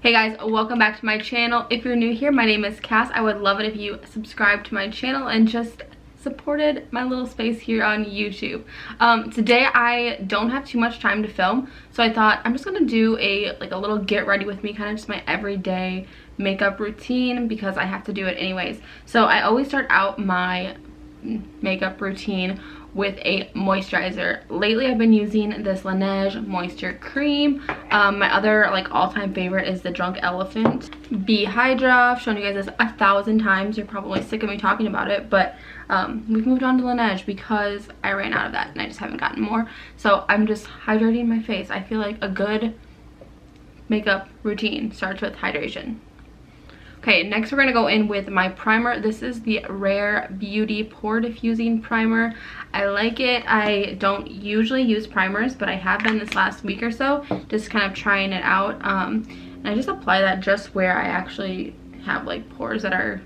Hey guys, welcome back to my channel. If you're new here, my name is Cass. I would love it if you subscribed to my channel and just supported my little space here on YouTube. Today I don't have too much time to film, so I thought I'm just gonna do a little get ready with me, kind of just my everyday makeup routine because I have to do it anyways. So I always start out my makeup routine with a moisturizer. Lately I've been using this Laneige moisture cream. My other all-time favorite is the Drunk Elephant Bee Hydra. I've shown you guys this 1,000 times. You're probably sick of me talking about it, but we've moved on to Laneige because I ran out of that and I just haven't gotten more. So I'm just hydrating my face. I feel like a good makeup routine starts with hydration. Okay, next we're going to go in with my primer. This is the Rare Beauty Pore Diffusing Primer. I like it. I don't usually use primers, but I have been this last week or so, just kind of trying it out. And I just apply that just where I actually have pores that are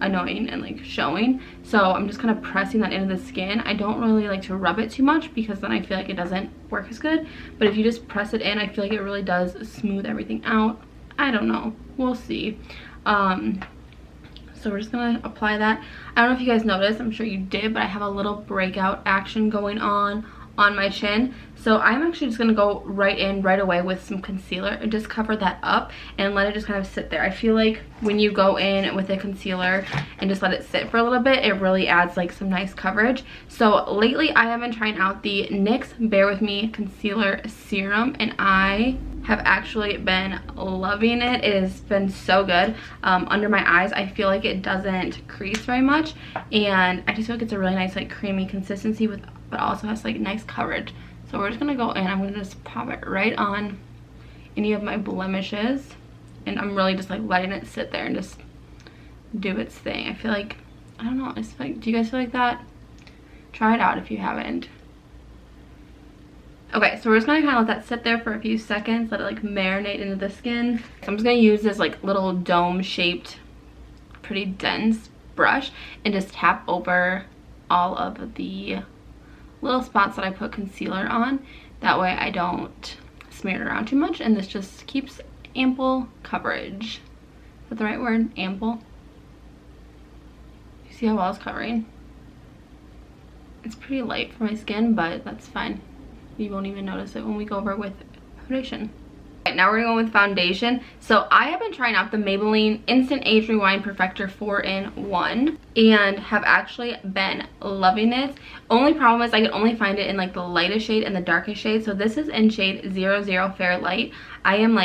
annoying and showing. So I'm just kind of pressing that into the skin. I don't really like to rub it too much because then I feel like it doesn't work as good. But if you just press it in, I feel like it really does smooth everything out. I don't know. We'll see. So we're just gonna apply that. I don't know if you guys noticed, I'm sure you did, but I have a little breakout action going on my chin. So I'm actually just gonna go right away with some concealer and just cover that up and let it just kind of sit there. I feel like when you go in with a concealer and just let it sit for a little bit, it really adds some nice coverage. So lately I have been trying out the NYX Bare With Me Concealer Serum and I have actually been loving it. It has been so good. Under my eyes, I feel like it doesn't crease very much, and I just feel like it's a really nice creamy consistency but also has nice coverage. So we're just gonna go in. I'm gonna just pop it right on any of my blemishes, and I'm really just letting it sit there and just do its thing. I feel like, I don't know, it's do you guys feel like that? Try it out if you haven't. Okay, so we're just gonna kind of let that sit there for a few seconds, let it marinate into the skin. So I'm just gonna use this little dome shaped, pretty dense brush and just tap over all of the little spots that I put concealer on. That way I don't smear it around too much, and this just keeps ample coverage. Is that the right word? Ample? You see how well it's covering? It's pretty light for my skin, but that's fine. You won't even notice it when we go over with foundation. Right, now we're gonna go with foundation. So I have been trying out the Maybelline Instant Age Rewind Perfector 4-in-1 and have actually been loving it. Only problem is I can only find it in the lightest shade and the darkest shade. So this is in shade 00 Fair Light. I am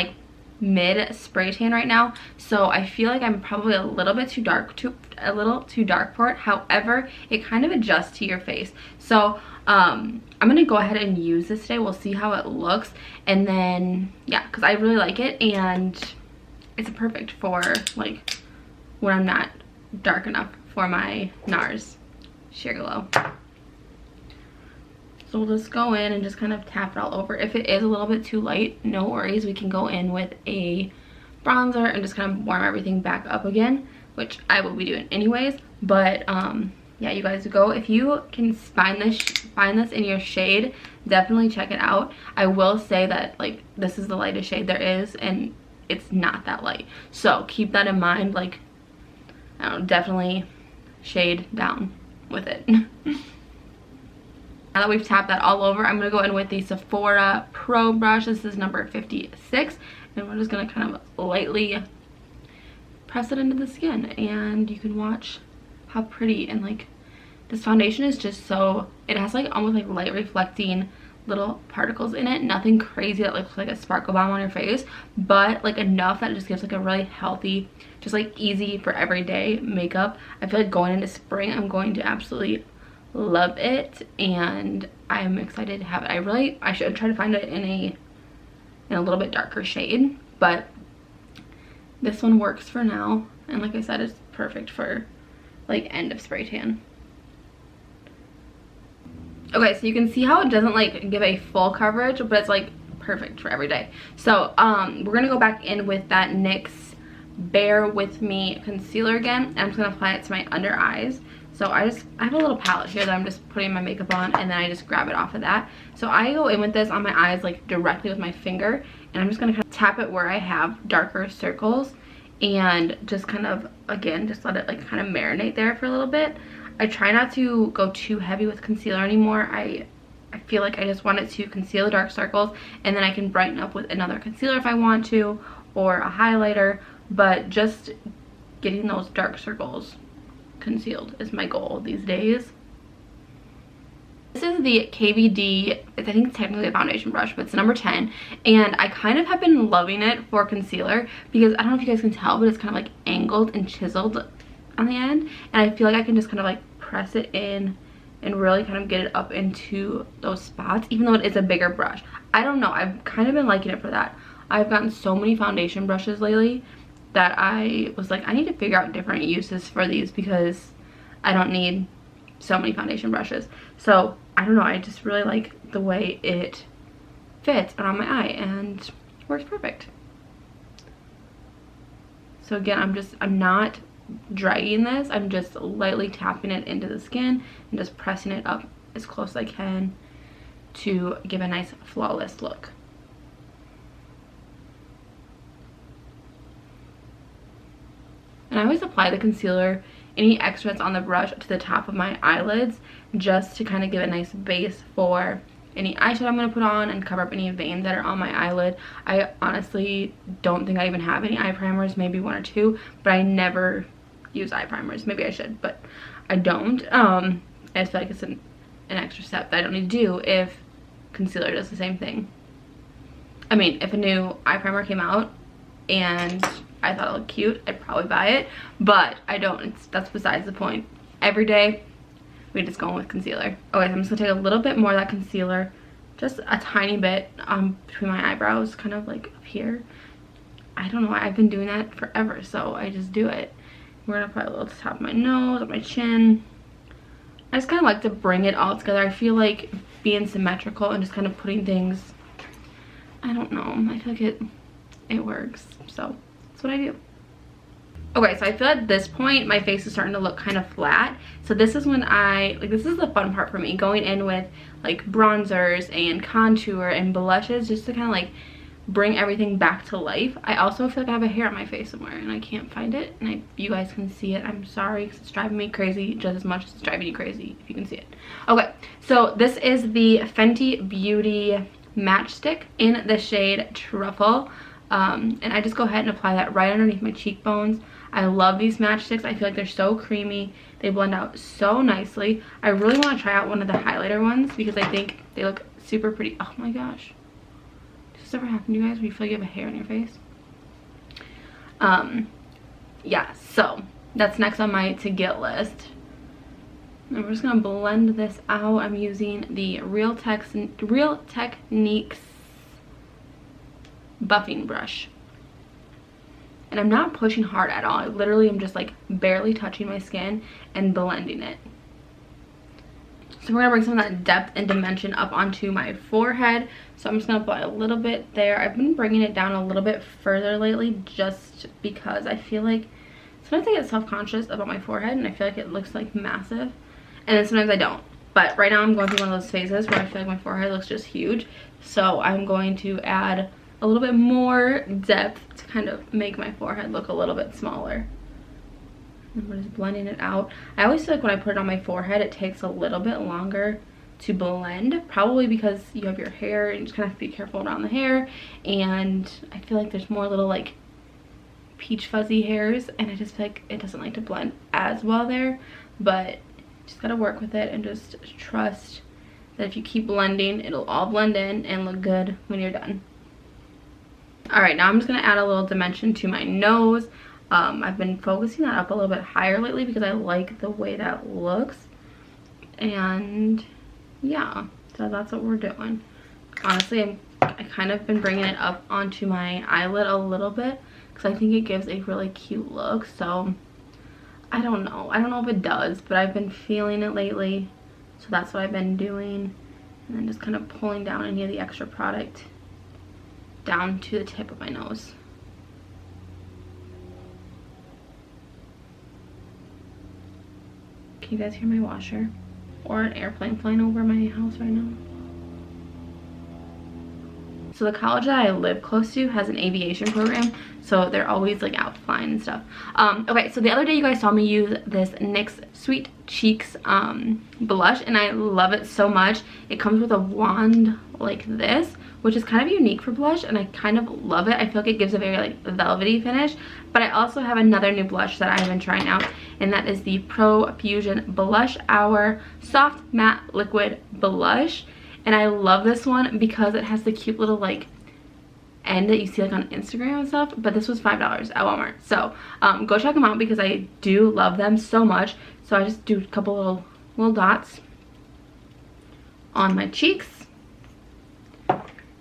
mid spray tan right now, so I feel like I'm probably a little bit too dark for it. However, it kind of adjusts to your face. So I'm gonna go ahead and use this today. We'll see how it looks, and then yeah, because I really like it and it's perfect for when I'm not dark enough for my NARS Sheer Glow. So we'll just go in and just kind of tap it all over. If it is a little bit too light, no worries. We can go in with a bronzer and just kind of warm everything back up again, which I will be doing anyways. But yeah, you guys go. If you can find this in your shade, definitely check it out. I will say that this is the lightest shade there is, and it's not that light. So keep that in mind. I don't know, definitely shade down with it. Now that we've tapped that all over, I'm going to go in with the Sephora Pro brush. This is number 56. And we're just going to kind of lightly press it into the skin. And you can watch how pretty and this foundation is just so, it has almost light reflecting little particles in it. Nothing crazy that looks like a sparkle bomb on your face, but enough that it just gives a really healthy, just easy for everyday makeup. I feel like going into spring, I'm going to absolutely love it, and I'm excited to have it. I should try to find it in a little bit darker shade, but this one works for now, and like I said, it's perfect for end of spray tan. Okay, so you can see how it doesn't give a full coverage, but it's perfect for every day. So we're gonna go back in with that NYX Bare With Me concealer again, and I'm just gonna apply it to my under eyes. So I have a little palette here that I'm just putting my makeup on, and then I just grab it off of that. So I go in with this on my eyes directly with my finger, And I'm just gonna kind of tap it where I have darker circles and just kind of, again, just let it like kind of marinate there for a little bit. I try not to go too heavy with concealer anymore. I feel like I just want it to conceal the dark circles, and then I can brighten up with another concealer if I want to, or a highlighter, but just getting those dark circles concealed is my goal these days. This is the KVD, I think it's technically a foundation brush, but it's number 10, and I kind of have been loving it for concealer because I don't know if you guys can tell, but it's kind of like angled and chiseled on the end, and I feel like I can just kind of like press it in and really kind of get it up into those spots, even though it is a bigger brush. I don't know, I've kind of been liking it for that. I've gotten so many foundation brushes lately that I was like, I need to figure out different uses for these because I don't need so many foundation brushes. So I don't know, I just really like the way it fits around my eye and works perfect. So again, I'm not dragging this, I'm just lightly tapping it into the skin and just pressing it up as close as I can to give a nice flawless look. And I always apply the concealer, any extra that's on the brush, to the top of my eyelids just to kind of give a nice base for any eyeshadow I'm going to put on and cover up any veins that are on my eyelid. I honestly don't think I even have any eye primers, maybe one or two, but I never use eye primers. Maybe I should, but I don't. I just feel like it's an extra step that I don't need to do if concealer does the same thing. I mean, if a new eye primer came out and I thought it looked cute, I'd probably buy it, but I don't. That's besides the point. Every day we just go in with concealer. Okay, so I'm just gonna take a little bit more of that concealer, just a tiny bit between my eyebrows, kind of like up here. I don't know why, I've been doing that forever, so I just do it. We're gonna apply a little to the top of my nose, up my chin. I just kind of like to bring it all together. I feel like being symmetrical and just kind of putting things, I don't know, I feel like it works, so that's what I do. Okay, so I feel at this point my face is starting to look kind of flat, so this is when this is the fun part for me, going in with like bronzers and contour and blushes just to kind of like bring everything back to life. I also feel like I have a hair on my face somewhere and I can't find it, and you guys can see it. I'm sorry because it's driving me crazy just as much as it's driving you crazy if you can see it. Okay, so this is the Fenty Beauty Matchstick in the shade Truffle. And I just go ahead and apply that right underneath my cheekbones. I love these matchsticks. I feel like they're so creamy. They blend out so nicely. I really want to try out one of the highlighter ones because I think they look super pretty. Oh my gosh. Does this ever happen to you guys where you feel like you have a hair on your face? Yeah, so that's next on my to get list. And we're just going to blend this out. I'm using the Real Techniques buffing brush, and I'm not pushing hard at all. I literally am just like barely touching my skin and blending it. So we're gonna bring some of that depth and dimension up onto my forehead, so I'm just gonna apply a little bit there. I've been bringing it down a little bit further lately just because I feel like sometimes I get self-conscious about my forehead and I feel like it looks like massive, and then sometimes I don't. But right now I'm going through one of those phases where I feel like my forehead looks just huge, so I'm going to add a little bit more depth to kind of make my forehead look a little bit smaller. And we're just blending it out. I always feel like when I put it on my forehead, it takes a little bit longer to blend, probably because you have your hair and you just kind of have to be careful around the hair, and I feel like there's more little like peach fuzzy hairs, and I just feel like it doesn't like to blend as well there, but just gotta work with it and just trust that if you keep blending, it'll all blend in and look good when you're done. Alright, now I'm just going to add a little dimension to my nose. I've been focusing that up a little bit higher lately because I like the way that looks. And yeah, so that's what we're doing. Honestly, I kind of been bringing it up onto my eyelid a little bit because I think it gives a really cute look. So I don't know if it does, but I've been feeling it lately. So that's what I've been doing. And then just kind of pulling down any of the extra product down to the tip of my nose. Can you guys hear my washer? Or an airplane flying over my house right now? So the college that I live close to has an aviation program, so they're always like out flying and stuff. Okay, so the other day you guys saw me use this NYX Sweet Cheeks blush, and I love it so much. It comes with a wand like this, which is kind of unique for blush, and I kind of love it. I feel like it gives a very like velvety finish. But I also have another new blush that I've been trying out, and that is the Pro Fusion Blush Hour Soft Matte Liquid Blush. And I love this one because it has the cute little like end that you see like on Instagram and stuff. But this was $5 at Walmart, so go check them out because I do love them so much. So I just do a couple little dots on my cheeks,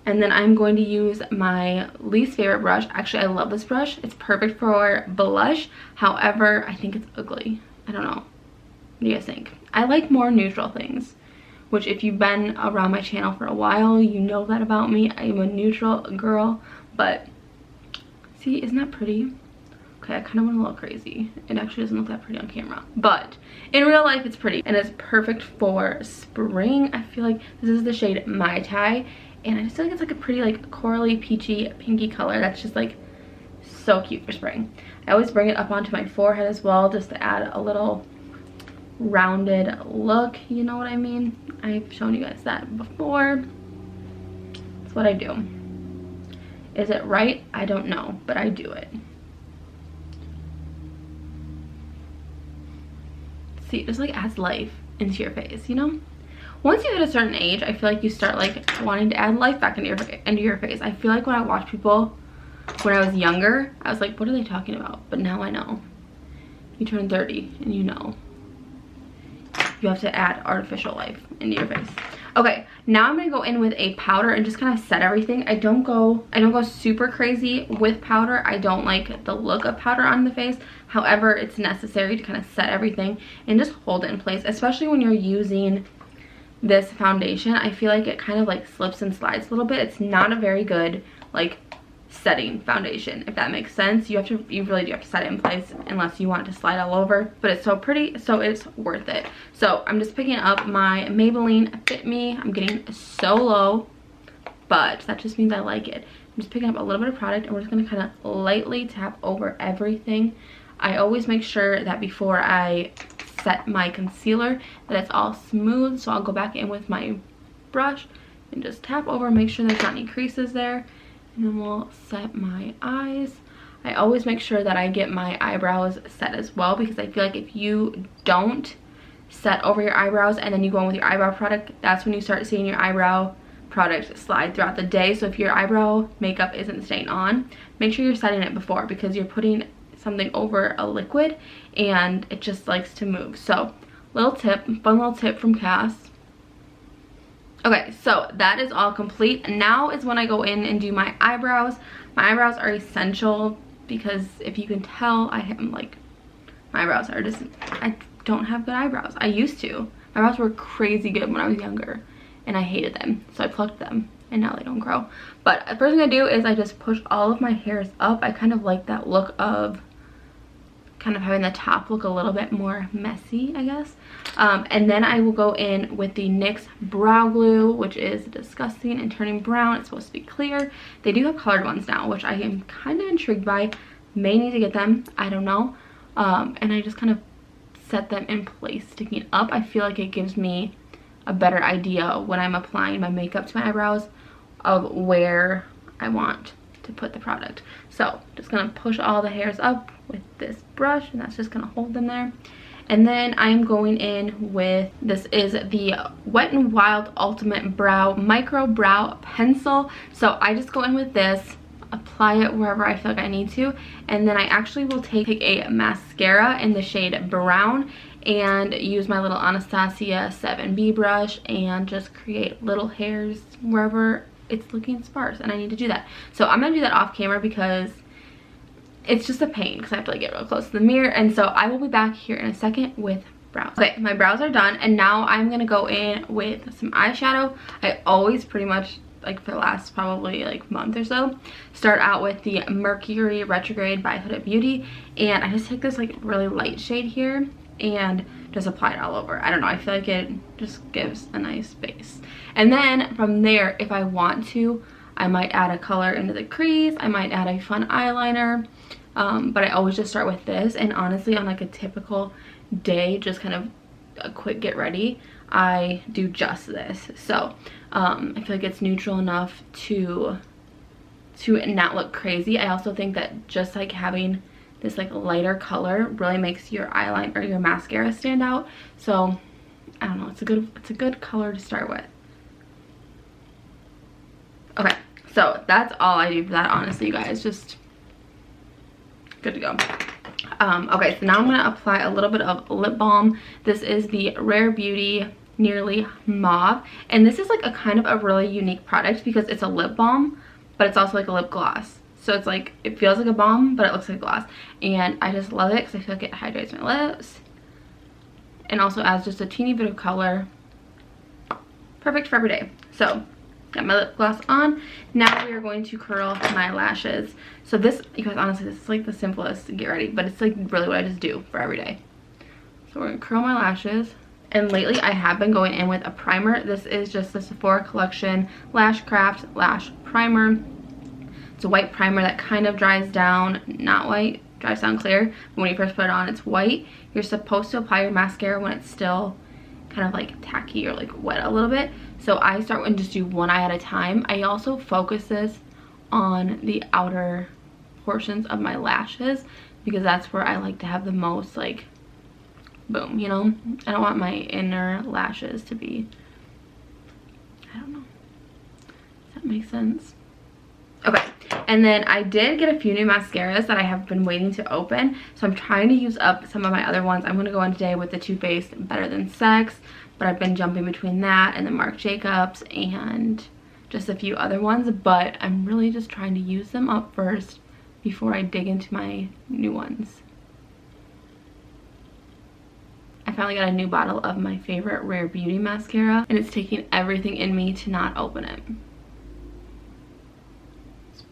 and then I'm going to use my least favorite brush. Actually, I love this brush. It's perfect for blush. However, I think it's ugly. I don't know. What do you guys think? I like more neutral things, which if you've been around my channel for a while, you know that about me. I am a neutral girl, but see, isn't that pretty? Okay, I kind of went a little crazy. It actually doesn't look that pretty on camera, but in real life it's pretty, and it's perfect for spring. I feel like this is the shade Mai Tai, and I just feel like it's like a pretty like corally, peachy, pinky color that's just like so cute for spring. I always bring it up onto my forehead as well, just to add a little rounded look, you know what I mean? I've shown you guys that before. That's what I do. Is it right? I don't know, but I do it. See, it just like adds life into your face, you know? Once you hit a certain age, I feel like you start like wanting to add life back into your face. I feel like when I watch people when I was younger, I was like, what are they talking about? But now I know. You turn 30 and you know. You have to add artificial life into your face. Okay, now I'm gonna go in with a powder and just kind of set everything. I don't go super crazy with powder. I don't like the look of powder on the face. However, it's necessary to kind of set everything and just hold it in place, especially when you're using this foundation. I feel like it kind of like slips and slides a little bit. It's not a very good like setting foundation, if that makes sense. You really do have to set it in place unless you want it to slide all over. But it's so pretty, so it's worth it. So I'm just picking up my Maybelline Fit Me. I'm getting so low, but that just means I like it. I'm just picking up a little bit of product, and we're just going to kind of lightly tap over everything. I always make sure that before I set my concealer that it's all smooth, so I'll go back in with my brush and just tap over, make sure there's not any creases there. And then we'll set my eyes. I always make sure that I get my eyebrows set as well, because I feel like if you don't set over your eyebrows and then you go in with your eyebrow product, that's when you start seeing your eyebrow product slide throughout the day. So if your eyebrow makeup isn't staying on, make sure you're setting it before, because you're putting something over a liquid and it just likes to move. So fun little tip from Cass. Okay, so that is all complete. Now is when I go in and do my eyebrows. My eyebrows are essential because if you can tell, I don't have good eyebrows. I used to. My eyebrows were crazy good when I was younger and I hated them. So I plucked them and now they don't grow. But the first thing I do is I just push all of my hairs up. I kind of like that look of kind of having the top look a little bit more messy, I guess. And then I will go in with the NYX brow glue, which is disgusting and turning brown. It's supposed to be clear. They do have colored ones now, which I am kind of intrigued by. May need to get them, I don't know. And I just kind of set them in place, sticking up. I feel like it gives me a better idea when I'm applying my makeup to my eyebrows of where I want to put the product. So just gonna push all the hairs up with this brush, and that's just gonna hold them there. And then I'm going in with, this is the Wet n Wild Ultimate Brow Micro Brow Pencil. So I just go in with this, apply it wherever I feel like I need to, and then I actually will take a mascara in the shade Brown and use my little Anastasia 7B brush and just create little hairs wherever it's looking sparse and I need to do that. So I'm gonna do that off camera because it's just a pain, because I have to like get real close to the mirror. And so I will be back here in a second with brows. Okay, my brows are done, and now I'm gonna go in with some eyeshadow. I always pretty much, like for the last probably like month or so, start out with the Mercury Retrograde by Huda Beauty, and I just take this like really light shade here and just apply it all over. I don't know, I feel like it just gives a nice base. And then from there, if I want to, I might add a color into the crease, I might add a fun eyeliner, but I always just start with this. And honestly, on like a typical day, just kind of a quick get ready, I do just this. So I feel like it's neutral enough to not look crazy. I also think that just like having this like lighter color really makes your eyeliner or your mascara stand out. So I don't know, it's a good color to start with. Okay, so that's all I do for that, honestly, you guys. Just good to go. Okay, so now I'm gonna apply a little bit of lip balm. This is the Rare Beauty Nearly Mauve, and this is like a kind of a really unique product because it's a lip balm, but it's also like a lip gloss. So it's like, it feels like a balm, but it looks like gloss. And I just love it because I feel like it hydrates my lips and also adds just a teeny bit of color. Perfect for every day. So got my lip gloss on. Now we are going to curl my lashes. So this, you guys, honestly, this is like the simplest to get ready, but it's like really what I just do for every day. So we're gonna curl my lashes. And lately I have been going in with a primer. This is just the Sephora Collection Lash Craft Lash Primer. It's a white primer that kind of dries down, not white, dries down clear. But when you first put it on, it's white. You're supposed to apply your mascara when it's still kind of like tacky or like wet a little bit. So I start and just do one eye at a time. I also focus this on the outer portions of my lashes because that's where I like to have the most like boom, you know? I don't want my inner lashes to be, I don't know. Does that make sense? Okay, and then I did get a few new mascaras that I have been waiting to open, so I'm trying to use up some of my other ones. I'm going to go in today with the Too Faced Better Than Sex, but I've been jumping between that and the Marc Jacobs and just a few other ones, but I'm really just trying to use them up first before I dig into my new ones. I finally got a new bottle of my favorite Rare Beauty mascara, and it's taking everything in me to not open it.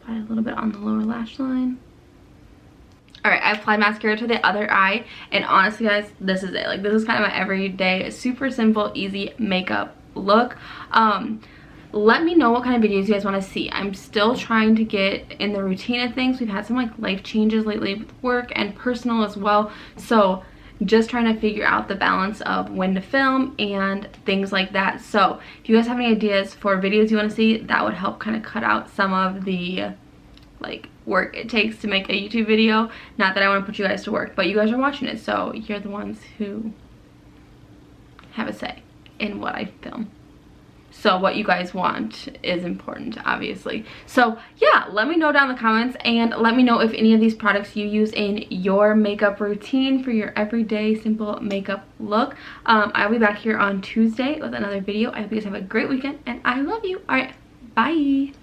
Apply a little bit on the lower lash line. Alright, I applied mascara to the other eye, and honestly guys, this is it. Like, this is kind of my everyday, super simple, easy makeup look. Let me know what kind of videos you guys want to see. I'm still trying to get in the routine of things. We've had some like life changes lately with work and personal as well, so just trying to figure out the balance of when to film and things like that. So if you guys have any ideas for videos you want to see, that would help kind of cut out some of the like work it takes to make a YouTube video. Not that I want to put you guys to work, but you guys are watching it, so you're the ones who have a say in what I film. So what you guys want is important, obviously. So yeah, let me know down in the comments, and let me know if any of these products you use in your makeup routine for your everyday simple makeup look. I'll be back here on Tuesday with another video. I hope you guys have a great weekend, and I love you. All right, bye.